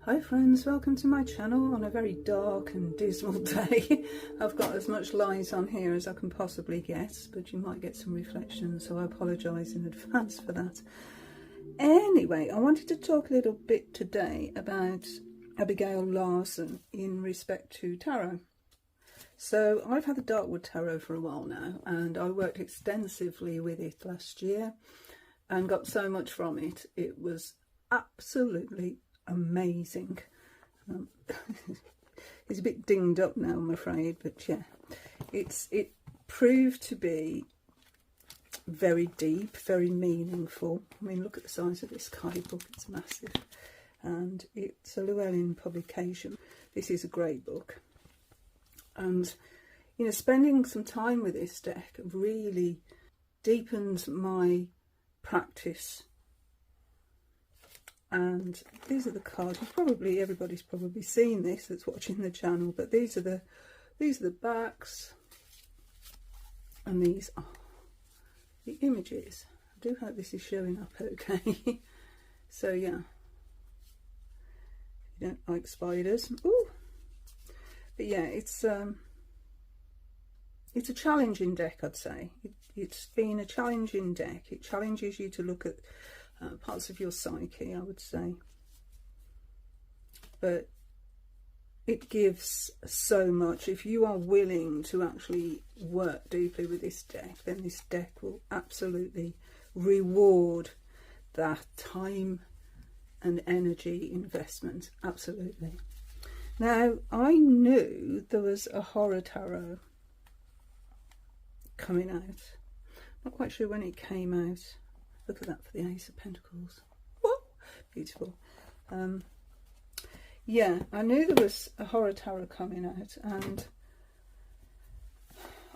Hi friends, welcome to my channel on a very dark and dismal day. I've got as much light on here as I can possibly get, but you might get some reflections, so I apologise in advance for that. Anyway, I wanted to talk a little bit today about Abigail Larson in respect to tarot. So I've had the Darkwood Tarot for a while now, and I worked extensively with it last year and got so much from it. It was absolutely amazing. It's a bit dinged up now, I'm afraid, but yeah, it proved to be very deep, very meaningful. I mean, look at the size of this guidebook, it's massive, and it's a Llewellyn publication. This is a great book, and you know, spending some time with this deck really deepened my practice. And these are the cards. Everybody's probably seen this that's watching the channel, but these are the backs, and these are the images. I do hope this is showing up okay. So yeah, if you don't like spiders, ooh. But yeah, it's a challenging deck, I'd say. It's been a challenging deck. It challenges you to look at parts of your psyche, I would say, but it gives so much. If you are willing to actually work deeply with this deck, then this deck will absolutely reward that time and energy investment, absolutely. Now, I knew there was a horror tarot coming out. Not quite sure when it came out. Look at that for the Ace of Pentacles. Whoa, beautiful. Yeah, I knew there was a horror tarot coming out, and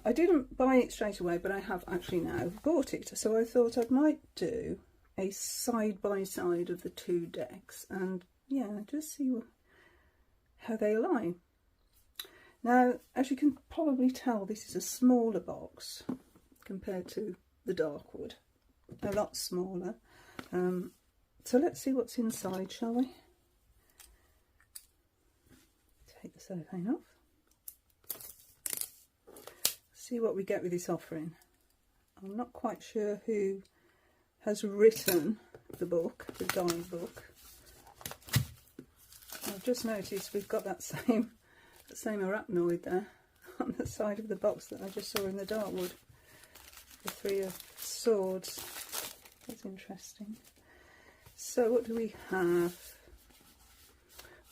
I didn't buy it straight away, but I have actually now bought it. So I thought I might do a side-by-side of the two decks, and yeah, just see how they align. Now, as you can probably tell, this is a smaller box compared to the Darkwood. A lot smaller. So let's see what's inside, shall we? Take the cellophane off. See what we get with this offering. I'm not quite sure who has written the book, the guidebook. I've just noticed we've got that same arachnoid there on the side of the box that I just saw in the Darkwood. The Three of Swords. That's interesting. So what do we have?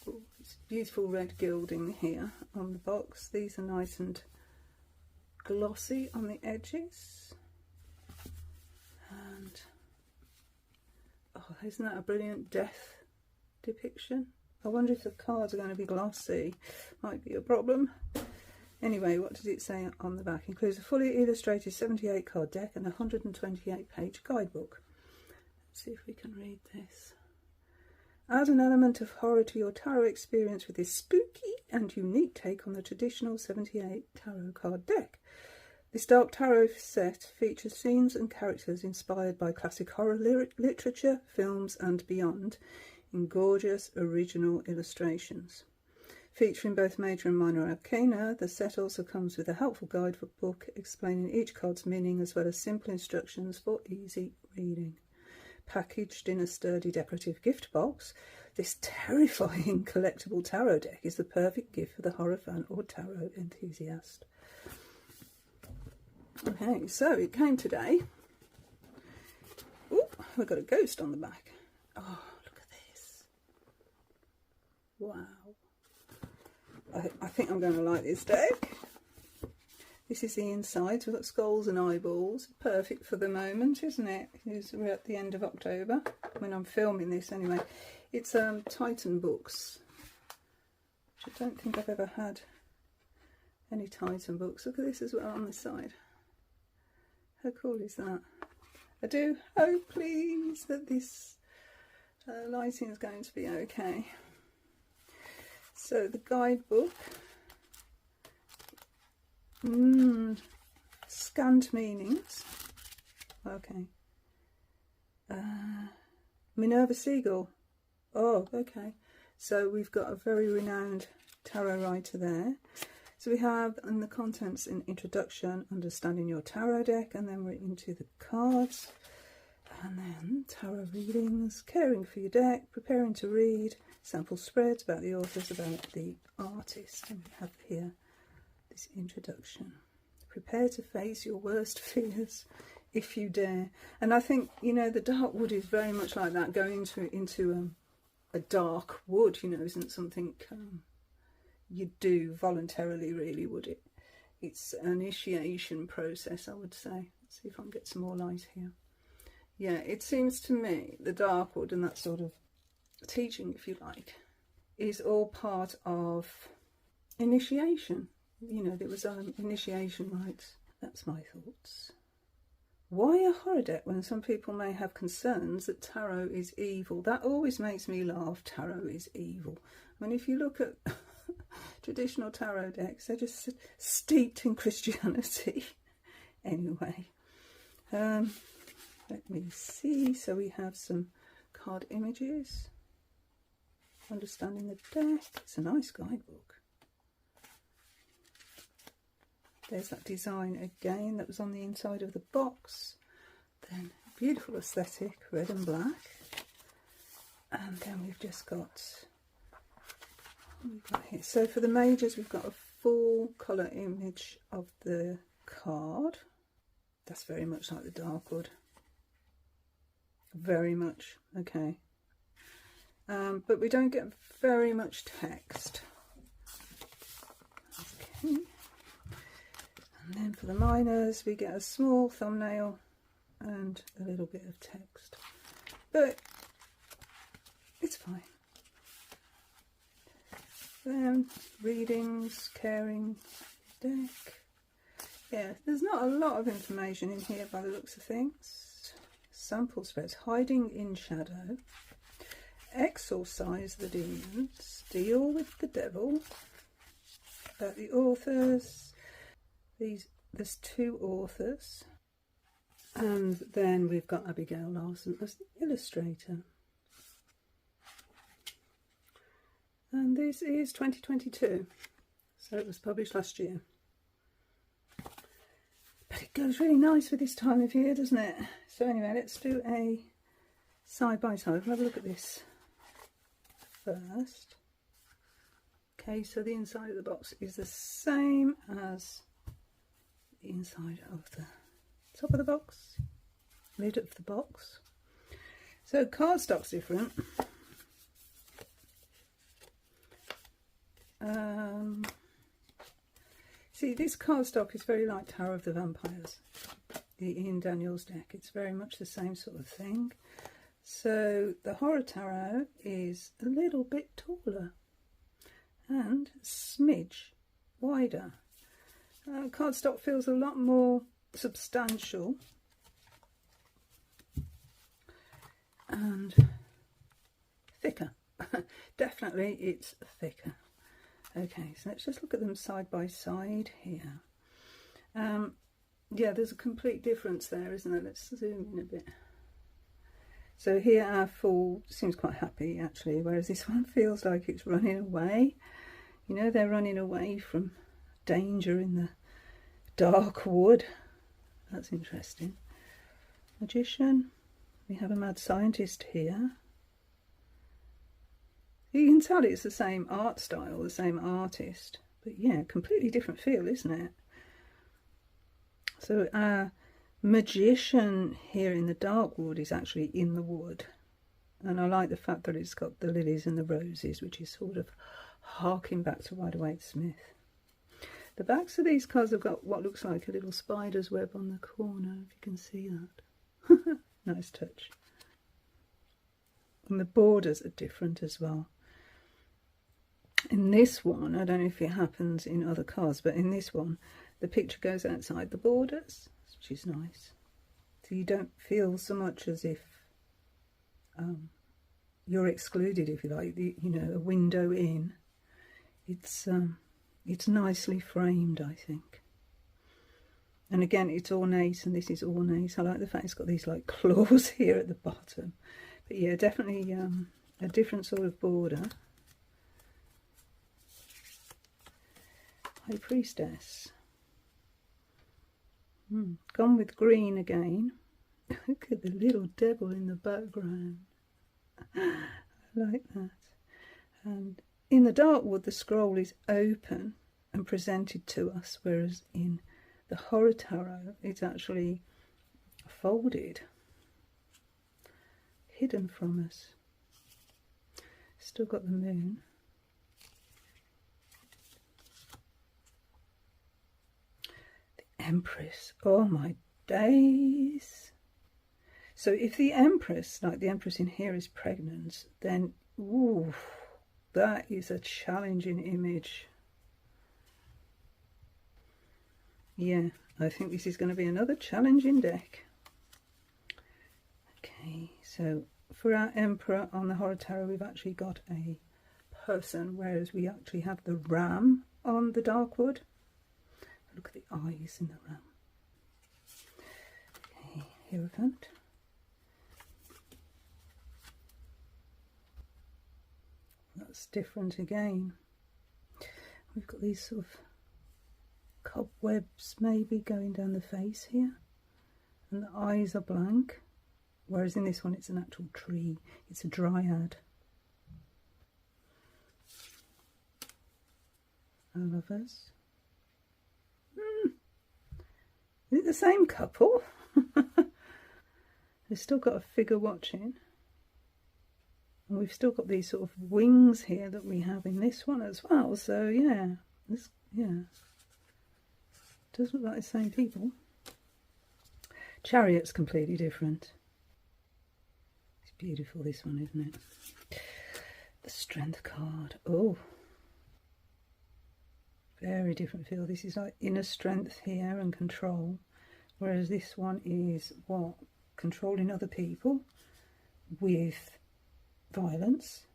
Oh, it's beautiful red gilding here on the box. These are nice and glossy on the edges. And oh, isn't that a brilliant death depiction? I wonder if the cards are going to be glossy. Might be a problem. Anyway, what does it say on the back? Includes a fully illustrated 78 card deck and a 128 page guidebook. Let's see if we can read this. Add an element of horror to your tarot experience with this spooky and unique take on the traditional 78 tarot card deck. This dark tarot set features scenes and characters inspired by classic horror literature, films and beyond in gorgeous original illustrations. Featuring both major and minor arcana, the set also comes with a helpful guidebook explaining each card's meaning, as well as simple instructions for easy reading. Packaged in a sturdy decorative gift box, this terrifying collectible tarot deck is the perfect gift for the horror fan or tarot enthusiast. Okay, so it came today. Oh, we've got a ghost on the back. Oh, look at this. Wow. I think I'm going to like this deck. This is the inside. So we've got skulls and eyeballs. Perfect for the moment, isn't it? We're at the end of October when I'm filming this anyway. It's Titan books, which I don't think I've ever had any Titan books. Look at this as well on this side. How cool is that? I do hope, please, that this lighting is going to be okay. So the guidebook, scant meanings, okay, Minerva Seagull, oh okay, So we've got a very renowned tarot writer there. So we have in the contents an introduction, understanding your tarot deck, and then we're into the cards, and then tarot readings, caring for your deck, preparing to read, sample spreads about the authors, about the artist, and we have here this introduction. Prepare to face your worst fears if you dare. And I think, you know, the dark wood is very much like that. Going into a dark wood, you know, isn't something you'd do voluntarily, really, would it? It's an initiation process, I would say. Let's see if I can get some more light here. Yeah, it seems to me the dark wood and that sort of teaching, if you like, is all part of initiation. You know, there was initiation rites. That's my thoughts. Why a horror deck when some people may have concerns that tarot is evil? That always makes me laugh. Tarot is evil. I mean, if you look at traditional tarot decks, they're just steeped in Christianity. Anyway, let me see. So we have some card images. Understanding the deck. It's a nice guidebook. There's that design again that was on the inside of the box. Then beautiful aesthetic, red and black. And then we've just got, what we've got here. So for the majors, we've got a full colour image of the card. That's very much like the dark wood. Very much, okay. But we don't get very much text. Okay. And then for the minors, we get a small thumbnail and a little bit of text. But it's fine. Then readings, caring, deck. Yeah, there's not a lot of information in here by the looks of things. Sample spreads, hiding in shadow, exorcise the demons, deal with the devil, about the authors. There's two authors, and then we've got Abigail Larson as the illustrator. And this is 2022, so it was published last year. But it goes really nice with this time of year, doesn't it? So anyway, let's do a side by side. We'll have a look at this first. Okay, so the inside of the box is the same as the inside of the top of the box, lid of the box. So cardstock's different. See, this cardstock is very like Tower of the Vampires, the Ian Daniels deck. It's very much the same sort of thing. So the Horror Tarot is a little bit taller and a smidge wider. Cardstock feels a lot more substantial and thicker. Definitely it's thicker. Okay, so let's just look at them side by side here. Yeah, there's a complete difference there, isn't there? Let's zoom in a bit. So here our fool seems quite happy actually, whereas this one feels like it's running away. You know, they're running away from danger in the dark wood. That's interesting. Magician. We have a mad scientist here. You can tell it's the same art style, the same artist. But yeah, completely different feel, isn't it? So our magician here in the dark wood is actually in the wood. And I like the fact that it's got the lilies and the roses, which is sort of harking back to Rider-Waite-Smith. The backs of these cards have got what looks like a little spider's web on the corner, if you can see that. Nice touch. And the borders are different as well. In this one, I don't know if it happens in other cards, but in this one, the picture goes outside the borders, which is nice. So you don't feel so much as if you're excluded, if you like, you know, a window in. It's nicely framed, I think. And again, it's ornate, and this is ornate. I like the fact it's got these like claws here at the bottom. But yeah, definitely a different sort of border. High Priestess. Gone with green again. Look at the little devil in the background. I like that. And in the Darkwood, the scroll is open and presented to us, whereas in the Horror Tarot, it's actually folded, hidden from us. Still got the moon. The Empress. Oh my days. So if the Empress, like the Empress in here, is pregnant, then ooh, that is a challenging image. Yeah, I think this is going to be another challenging deck. Okay, so for our Emperor on the Horror Tarot, we've actually got a person, whereas we actually have the Ram on the Darkwood. Look at the eyes in the Ram. Okay, Hierophant. That's different again. We've got these sort of cobwebs maybe going down the face here, and the eyes are blank, whereas in this one it's an actual tree. It's a dryad. Our lovers. Is it the same couple? They've still got a figure watching. And we've still got these sort of wings here that we have in this one as well. So yeah, this, yeah, does look like the same people. Chariot's completely different. It's beautiful, this one, isn't it? The Strength card. Oh, very different feel. This is like inner strength here and control, whereas this one is what? Controlling other people with violence.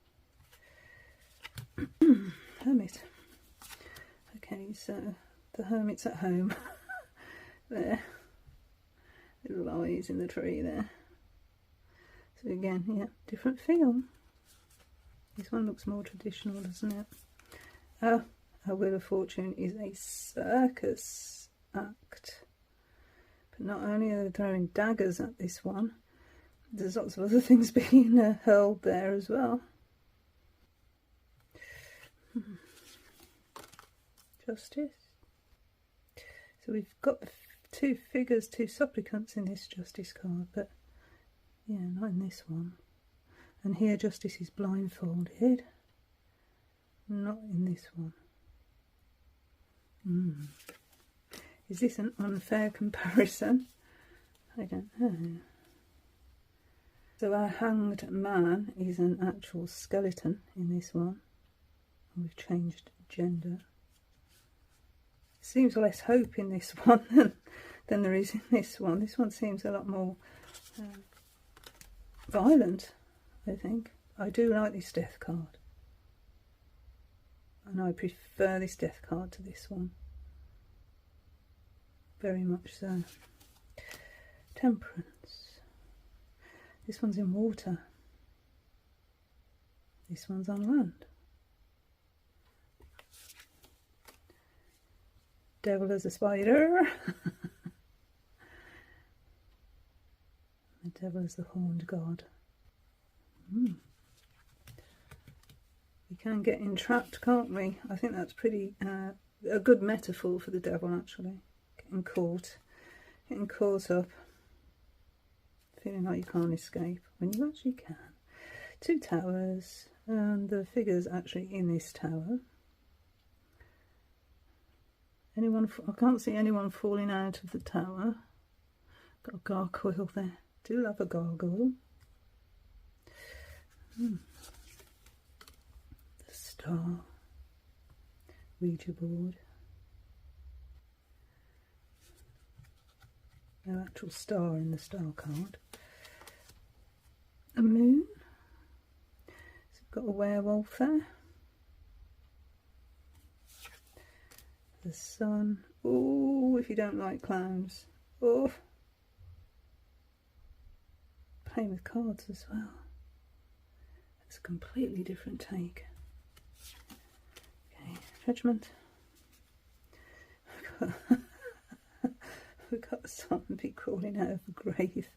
Hermit. Okay, so the Hermit's at home. There. Little eyes in the tree there. So again, yeah, different feel. This one looks more traditional, doesn't it? Oh, our Wheel of Fortune is a circus act. But not only are they throwing daggers at this one, there's lots of other things being hurled there as well. Justice. So we've got two figures, two supplicants in this Justice card, but yeah, not in this one. And here Justice is blindfolded. Not in this one. Is this an unfair comparison? I don't know. So our Hanged Man is an actual skeleton in this one. We've changed gender. Seems less hope in this one than there is in this one. This one seems a lot more violent, I think. I do like this Death card. And I prefer this Death card to this one. Very much so. Temperance. This one's in water. This one's on land. Devil as a spider. The devil is the horned god. We can get entrapped, can't we? I think that's pretty a good metaphor for the devil, actually. Getting caught up, feeling like you can't escape when you actually can. Two towers, and the figure's actually in this tower. I can't see anyone falling out of the tower. Got a gargoyle there. Do love a gargoyle. The star. Ouija board. No actual star in the star card. A moon. So we've got a werewolf there. The sun. Oh, if you don't like clowns. Oh. Playing with cards as well. It's a completely different take. Okay, Judgment. We've got a zombie crawling out of a grave.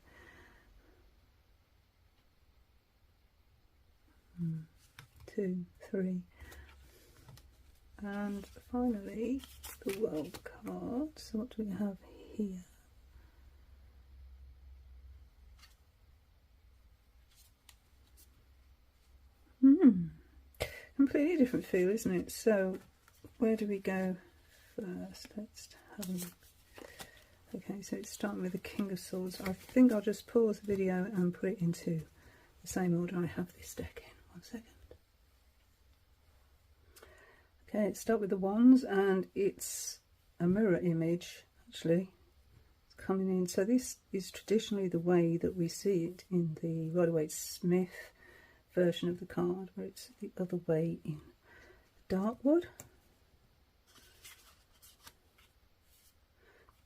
2, 3. And finally, the world card. So what do we have here? Completely different feel, isn't it? So where do we go first? Let's have a look. Okay, so it's starting with the King of Swords. I think I'll just pause the video and put it into the same order I have this deck in. 1 second. Okay, let's start with the Wands, and it's a mirror image, actually. It's coming in. So this is traditionally the way that we see it in the Rider-Waite-Smith version of the card, where it's the other way in Darkwood.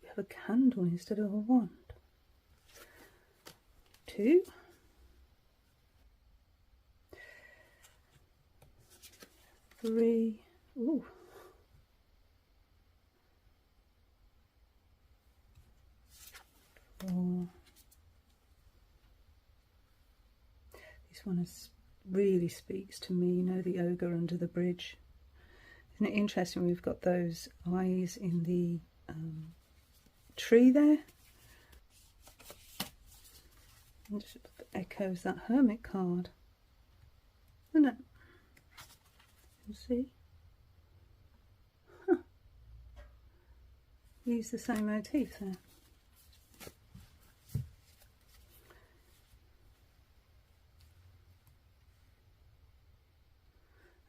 We have a candle instead of a wand. 2. 3. Ooh. 4. This one really speaks to me, you know, the ogre under the bridge. Isn't it interesting? We've got those eyes in the tree there. And it echoes that Hermit card, isn't it? You see? Huh. Use the same motif there.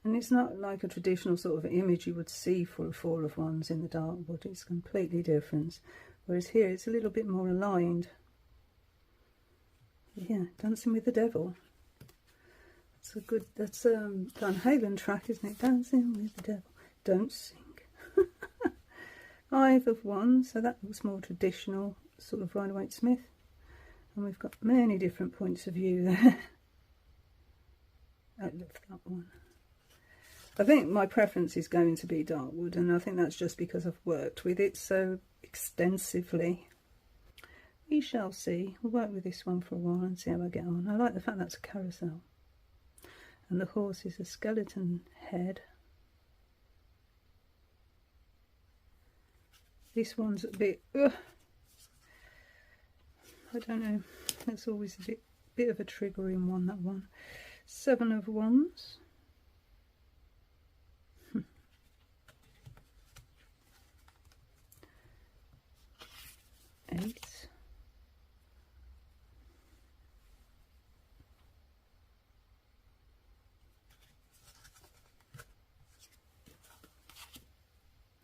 And it's not like a traditional sort of image you would see for a Four of Wands in the Darkwood. It's completely different. Whereas here it's a little bit more aligned. Yeah, Dancing with the Devil. That's a good, that's Van Halen track, isn't it? Dancing with the Devil. Don't sing. 5 of Wands, so that looks more traditional, sort of Rider-Waite-Smith. And we've got many different points of view there. I love that one. I think my preference is going to be Darkwood, and I think that's just because I've worked with it so extensively. We shall see. We'll work with this one for a while and see how I get on. I like the fact that's a carousel. And the horse is a skeleton head. This one's a bit... I don't know. That's always a bit of a triggering one, that one. 7 of Wands. 8.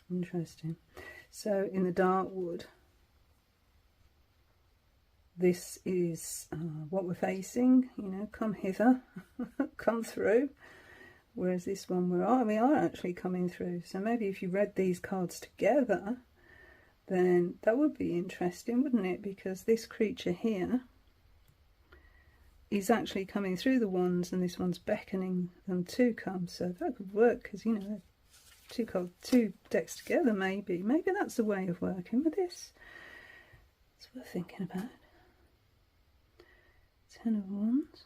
Interesting. So in the Darkwood, this is what we're facing, you know, come hither, come through. Whereas this one, we are actually coming through. So maybe if you read these cards together, then that would be interesting, wouldn't it? Because this creature here is actually coming through the wands, and this one's beckoning them to come. So that could work, because, you know, two decks together, maybe that's a way of working with this. It's worth thinking about. 10 of Wands.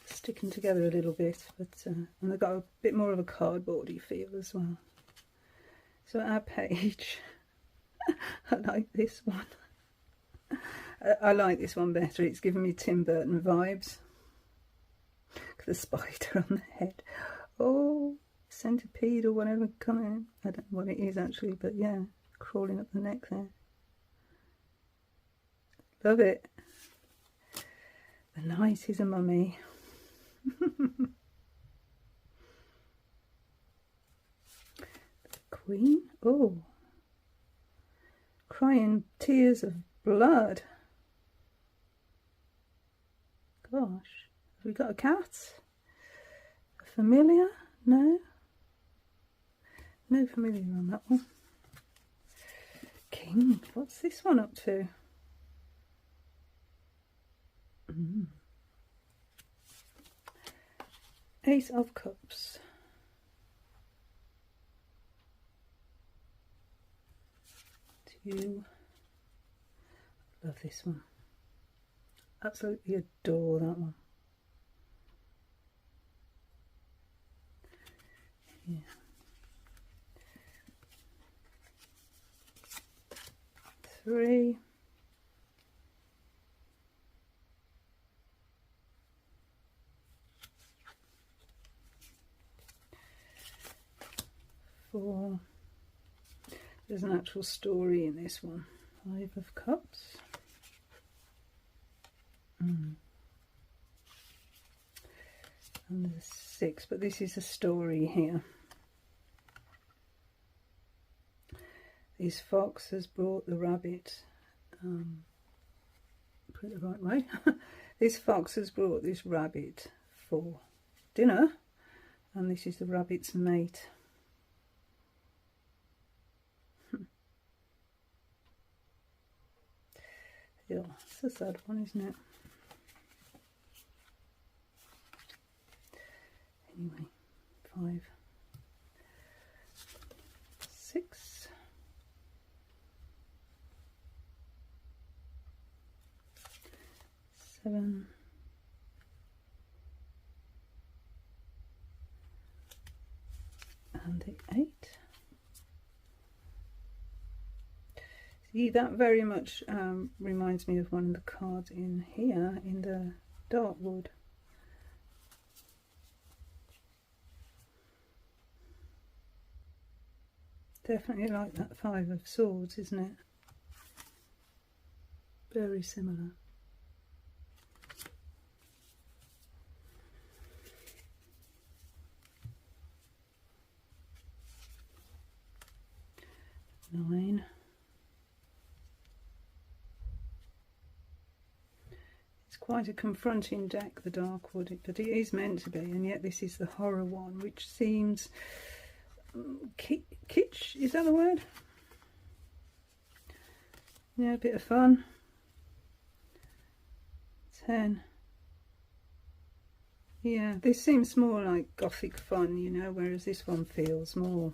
Sticking together a little bit, but and they've got a bit more of a cardboardy feel as well. So our page, I like this one. I like this one better. It's giving me Tim Burton vibes. The spider on the head. Oh, centipede or whatever coming. I don't know what it is actually, but yeah, crawling up the neck there. Love it. The knight is a mummy. The Queen. Oh, crying tears of blood. Gosh, have we got a cat? A familiar? No? No familiar on that one. King, what's this one up to? Ace of Cups. Two. Love this one. Absolutely adore that one. Yeah. Three. Four. There's an actual story in this one. Five of Cups. And there's six, but this is a story here. This fox has brought the rabbit, put it the right way. This fox has brought this rabbit for dinner, and this is the rabbit's mate. Yeah, it's a sad one, isn't it? Anyway, 5, 6, 7, and the 8. See, that very much reminds me of one of the cards in here, in the dark wood. Definitely like that 5 of Swords, isn't it? Very similar. Nine. It's quite a confronting deck, the Darkwood, but it is meant to be, and yet this is the horror one, which seems kitsch, is that the word? Yeah, a bit of fun. 10. Yeah, this seems more like gothic fun, you know, whereas this one feels more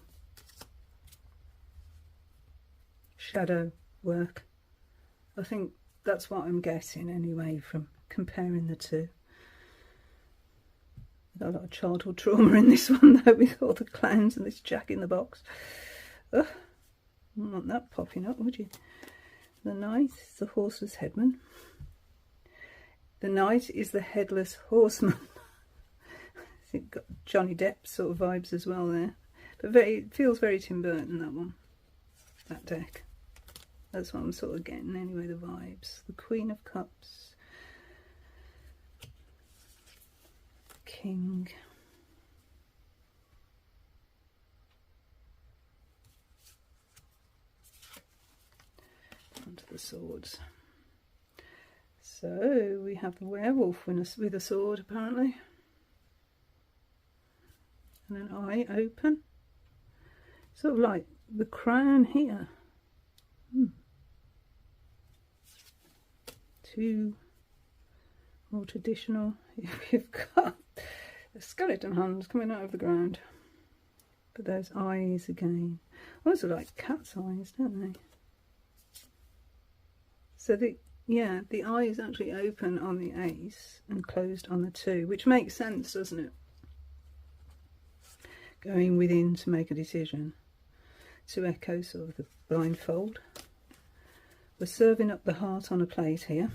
shadow work. I think that's what I'm getting anyway from comparing the two. Got a lot of childhood trauma in this one though, with all the clowns and this Jack in the Box. Ugh, wouldn't want that popping up, would you? The Knight is the horseless headman. The Knight is the headless horseman. I think got Johnny Depp sort of vibes as well there. But it feels very Tim Burton, that one. That deck. That's what I'm sort of getting anyway, the vibes. The Queen of Cups. King. Onto the swords. So we have the werewolf with a sword apparently. And an eye open. Sort of like the crown here. Two more traditional. You've got the skeleton hands coming out of the ground. But those eyes again. Also like cat's eyes, don't they? So the eye is actually open on the ace and closed on the 2, which makes sense, doesn't it? Going within to make a decision. To echo sort of the blindfold. We're serving up the heart on a plate here.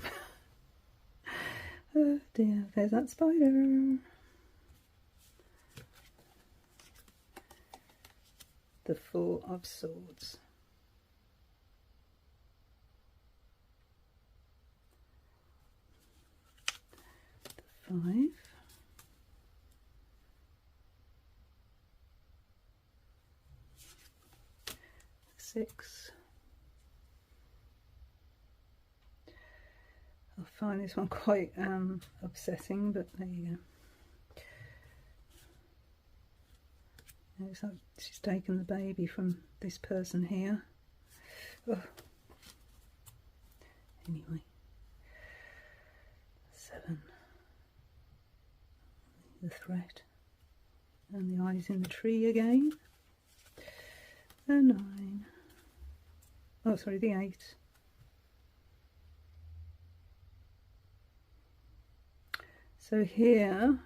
Oh dear, there's that spider. The 4 of Swords. The 5. 6. I find this one quite upsetting, but there you go. It's like she's taken the baby from this person here. Oh. Anyway, 7. The threat. And the eyes in the tree again. The 9. Oh, sorry, the 8. So here,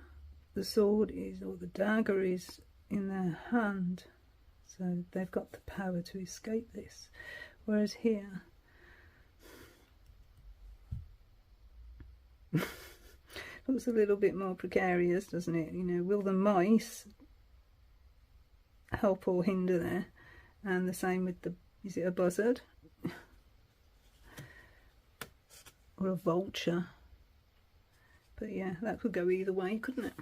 the sword is, or the dagger is in their hand. So they've got the power to escape this. Whereas here, looks a little bit more precarious, doesn't it? You know, will the mice help or hinder there? And the same with the, is it a buzzard? Or a vulture? But yeah, that could go either way, couldn't it?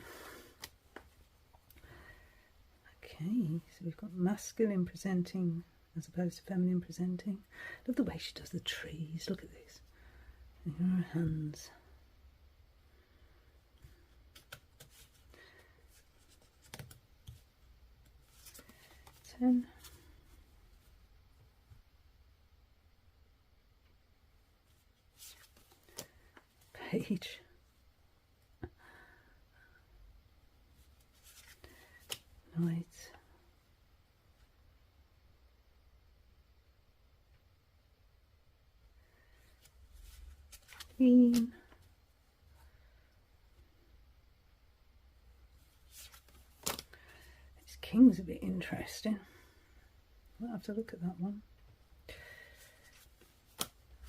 Okay, so we've got masculine presenting as opposed to feminine presenting. Love the way she does the trees. Look at this. And here are her hands. Page. Right. Queen. This king's a bit interesting. I'll have to look at that one.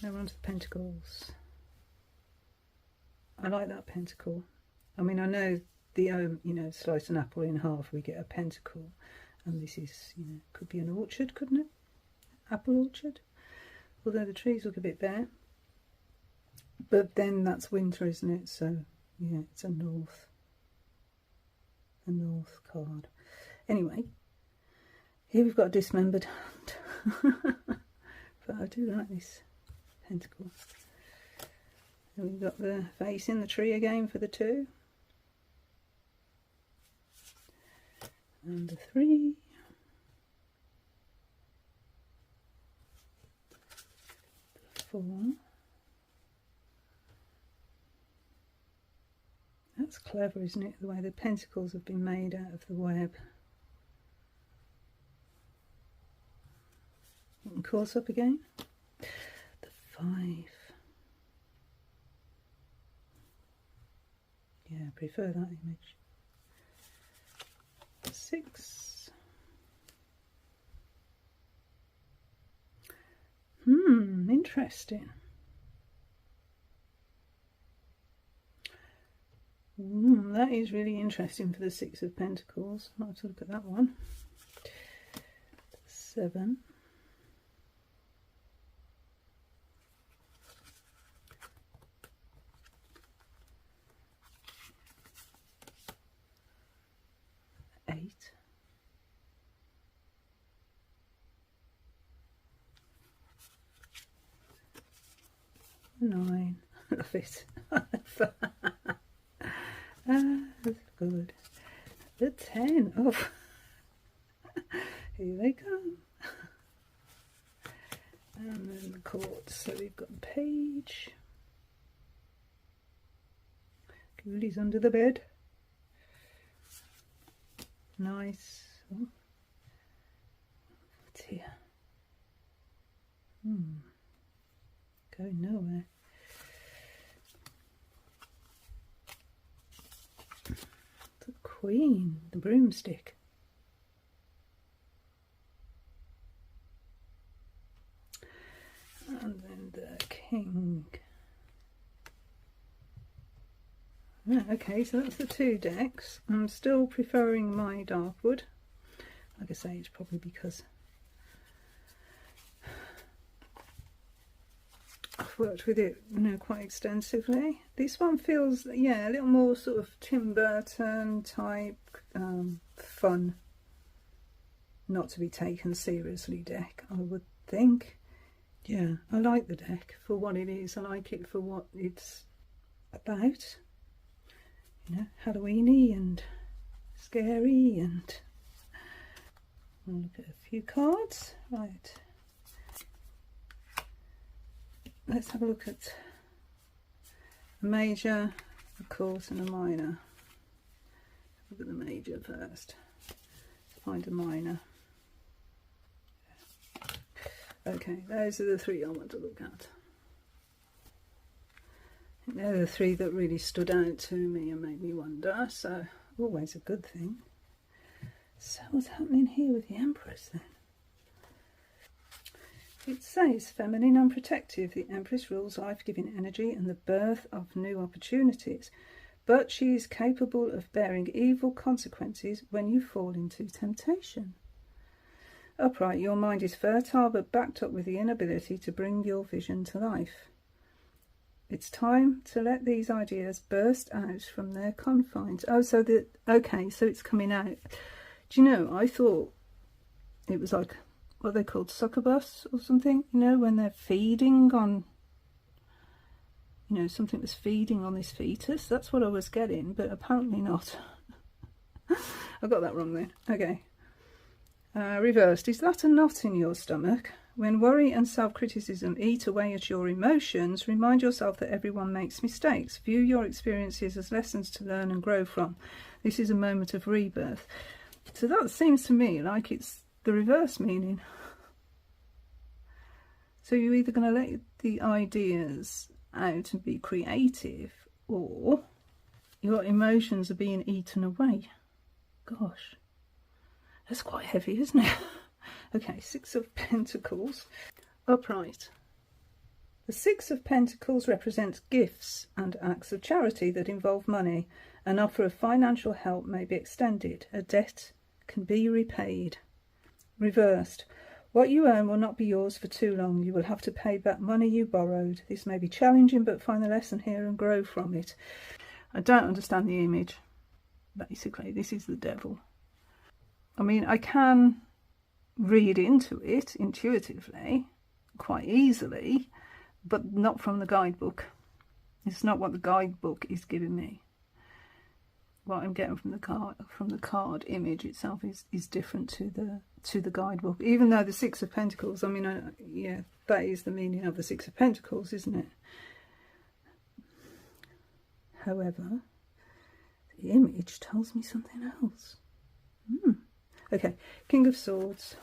Now on to the pentacles. I like that pentacle. I mean, I know the you know, slice an apple in half, we get a pentacle, and this is, you know, could be an orchard, couldn't it? Apple orchard. Although the trees look a bit bare. But then that's winter, isn't it? So yeah, it's a north card. Anyway, here we've got a dismembered hand. But I do like this pentacle. And we've got the face in the tree again for the 2. And the 3. The 4. That's clever, isn't it? The way the pentacles have been made out of the web. And course up again. The 5. Yeah, I prefer that image. 6. Interesting. That is really interesting for the 6 of Pentacles. I'll have to look at that one. 7. 8. 9. Love it. That's good. The 10. Oh, here they come. And then the court. So we've got the page. Cooley's under the bed. Nice. Oh. What's here? Going nowhere. The Queen, the broomstick. And then the King. Okay, so that's the 2 decks. I'm still preferring my Darkwood. Like I say, it's probably because I've worked with it, you know, quite extensively. This one feels, yeah, a little more sort of Tim Burton type, fun, not to be taken seriously deck, I would think. Yeah, I like the deck for what it is. I like it for what it's about. You know, Halloweeny and scary, and I'll look at a few cards. Right, let's have a look at A major, a course and a minor. Look at the major first. Find a minor. Okay, those are the three I want to look at. I think they're the three that really stood out to me and made me wonder, so always a good thing. So what's happening here with the Empress then? It says, feminine and protective, the Empress rules life-giving energy and the birth of new opportunities, but she is capable of bearing evil consequences when you fall into temptation. Upright, your mind is fertile but backed up with the inability to bring your vision to life. It's time to let these ideas burst out from their confines. Oh, so okay, so it's coming out. Do you know, I thought it was like what they called succubus or something, you know, when they're feeding on, you know, something was feeding on this fetus. That's what I was getting, but apparently not. I got that wrong then. Okay. Reversed. Is that a knot in your stomach? When worry and self-criticism eat away at your emotions, remind yourself that everyone makes mistakes. View your experiences as lessons to learn and grow from. This is a moment of rebirth. So that seems to me like it's the reverse meaning. So you're either going to let the ideas out and be creative, or your emotions are being eaten away. Gosh, that's quite heavy, isn't it? Okay, Six of Pentacles. Upright. The Six of Pentacles represents gifts and acts of charity that involve money. An offer of financial help may be extended. A debt can be repaid. Reversed. What you earn will not be yours for too long. You will have to pay back money you borrowed. This may be challenging, but find the lesson here and grow from it. I don't understand the image. Basically, this is the devil. I mean, I can read into it intuitively, quite easily, but not from the guidebook. It's not what the guidebook is giving me. What I'm getting from the card image itself is different to the guidebook. Even though the Six of Pentacles, I mean, yeah, that is the meaning of the Six of Pentacles, isn't it? However, the image tells me something else. Okay, King of Swords.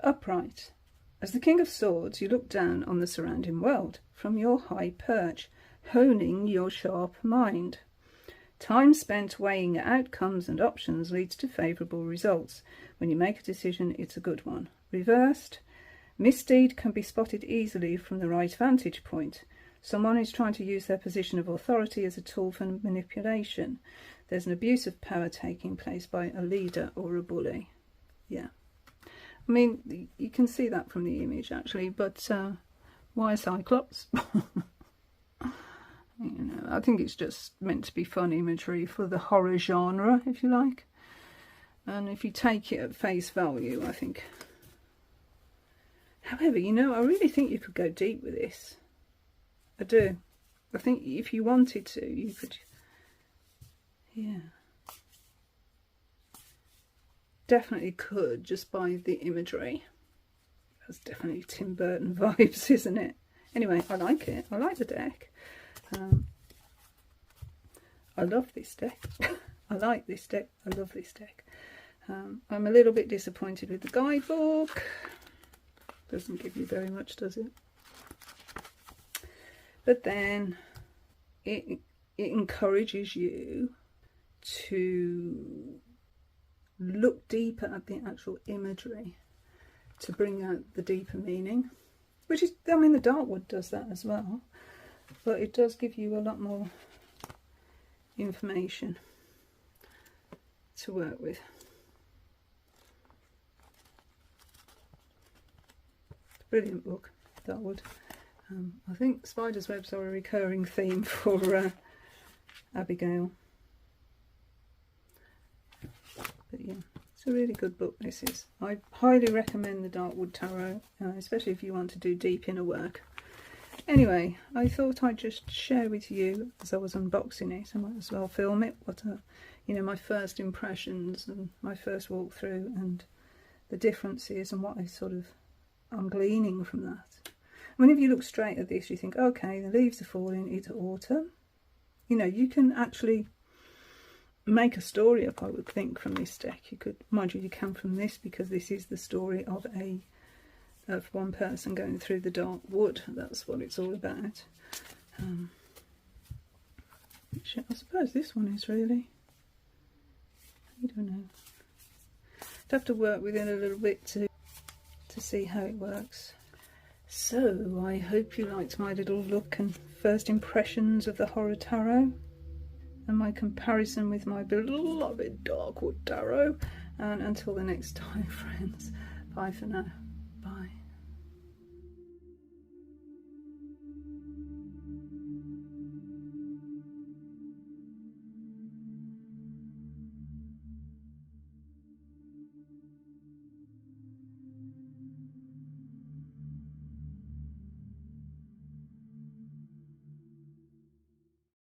Upright. As the King of Swords, you look down on the surrounding world from your high perch, honing your sharp mind. Time spent weighing outcomes and options leads to favourable results. When you make a decision, it's a good one. Reversed. Misdeed can be spotted easily from the right vantage point. Someone is trying to use their position of authority as a tool for manipulation. There's an abuse of power taking place by a leader or a bully. Yeah. I mean, you can see that from the image, actually, but why a Cyclops? You know, I think it's just meant to be fun imagery for the horror genre, if you like. And if you take it at face value, I think. However, you know, I really think you could go deep with this. I do. I think if you wanted to, you could. Yeah. Definitely could, just by the imagery. That's definitely Tim Burton vibes, isn't it? Anyway, I like it. I like the deck. I love this deck. I like this deck. I love this deck. I'm a little bit disappointed with the guidebook. Doesn't give you very much, does it? But then it encourages you to look deeper at the actual imagery to bring out the deeper meaning, which is, I mean, the Darkwood does that as well, but it does give you a lot more information to work with. Brilliant book, Darkwood. I think spiders' webs are a recurring theme for Abigail. But yeah, it's a really good book, this is. I highly recommend the Darkwood Tarot, especially if you want to do deep inner work. Anyway, I thought I'd just share with you, as I was unboxing it, I might as well film it, what you know, my first impressions and my first walkthrough and the differences and what I'm gleaning from that. whenever you look straight at this, you think, okay, the leaves are falling, it's autumn. You know, you can actually make a story up, I would think, from this deck. You could, mind you can from this, because this is the story of one person going through the dark wood. That's what it's all about. Which I suppose this one is really, I don't know. I'd have to work with it a little bit to see how it works. So I hope you liked my little look and first impressions of the Horror Tarot and my comparison with my beloved Darkwood Tarot. And until the next time, friends, bye for now. Bye.